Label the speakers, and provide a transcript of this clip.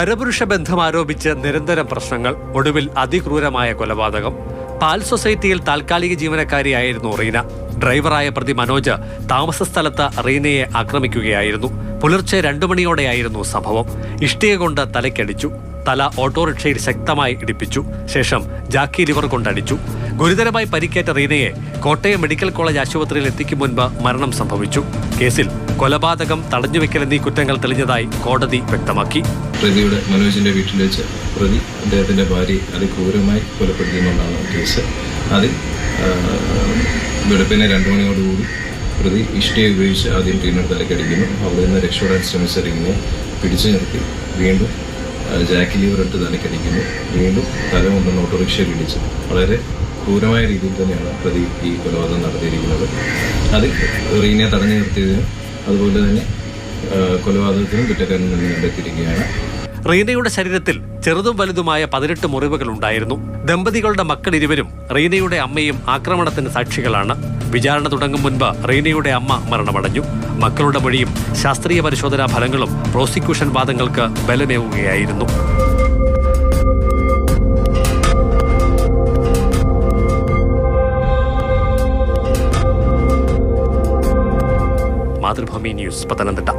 Speaker 1: പരപുരുഷ ബന്ധം ആരോപിച്ച് നിരന്തരം പ്രശ്നങ്ങൾ, ഒടുവിൽ അതിക്രൂരമായ കൊലപാതകം. പാൽ സൊസൈറ്റിയിൽ താൽക്കാലിക ജീവനക്കാരിയായിരുന്നു റീന. ഡ്രൈവറായ പ്രതി മനോജ് താമസ സ്ഥലത്ത് റീനയെ ആക്രമിക്കുകയായിരുന്നു. പുലർച്ചെ 2 മണിയോടെയായിരുന്നു സംഭവം. ഇഷ്ടിക കൊണ്ട് തലയ്ക്കടിച്ചു. തല ഓട്ടോറിക്ഷയിൽ ശക്തമായി ഇടിപ്പിച്ചു. ശേഷം ജാക്കി ലിവർ കൊണ്ടടിച്ചു. ഗുരുതരമായി പരിക്കേറ്റ റീനയെ കോട്ടയം മെഡിക്കൽ കോളേജ് ആശുപത്രിയിൽ എത്തിക്കും മുൻപ് മരണം സംഭവിച്ചു. കേസിൽ കൊലപാതകം, തടഞ്ഞുവെക്കൽ എന്നീ കുറ്റങ്ങൾ തെളിഞ്ഞതായി കോടതി വ്യക്തമാക്കി.
Speaker 2: പ്രതിയുടെ മനോജിന്റെ വീട്ടിൽ വെച്ച് പ്രതി അദ്ദേഹത്തിന്റെ ഭാര്യയെ അതിക്രൂരമായി കൊലപ്പെടുത്തിയെന്നുള്ളതാണ് കേസ്. അതിൽ വെളുപ്പിനെ 2 മണിയോടുകൂടി പ്രതി ഇഷ്ടിക ഉപയോഗിച്ച് ആദ്യം റീനയുടെ തലക്കടിക്കുന്നു. അവിടെ നിന്ന് രക്ഷപ്പെടാൻ ശ്രമിച്ച റീനയെ പിടിച്ചു നിർത്തി വീണ്ടും ജാക്കി ലിവർ ഇട്ട് തലക്കടിക്കുന്നു. വീണ്ടും തല കൊണ്ടുവന്ന് ഓട്ടോറിക്ഷയിൽ ഇടിച്ച് വളരെ ക്രൂരമായ രീതിയിൽ തന്നെയാണ് പ്രതി ഈ കൊലപാതകം നടത്തിയിരിക്കുന്നത്. അതിൽ റീനയെ തടഞ്ഞു നിർത്തിയതിനും അതുപോലെ തന്നെ കൊലപാതകത്തിനും കുറ്റക്കാരൻ നിന്ന് കണ്ടെത്തിയിരിക്കുകയാണ്.
Speaker 1: റീനയുടെ ശരീരത്തിൽ ചെറുതും വലുതുമായ 18 മുറിവുകൾ ഉണ്ടായിരുന്നു. ദമ്പതികളുടെ മക്കൾ ഇരുവരും റീനയുടെ അമ്മയും ആക്രമണത്തിന് സാക്ഷികളാണ്. വിചാരണ തുടങ്ങും മുൻപ് റീനയുടെ അമ്മ മരണമടഞ്ഞു. മക്കളുടെ മൊഴിയും ശാസ്ത്രീയ പരിശോധനാ ഫലങ്ങളും പ്രോസിക്യൂഷൻ വാദങ്ങൾക്ക് ബലമേകുകയായിരുന്നു. മാതൃഭൂമി ന്യൂസ്, പത്തനംതിട്ട.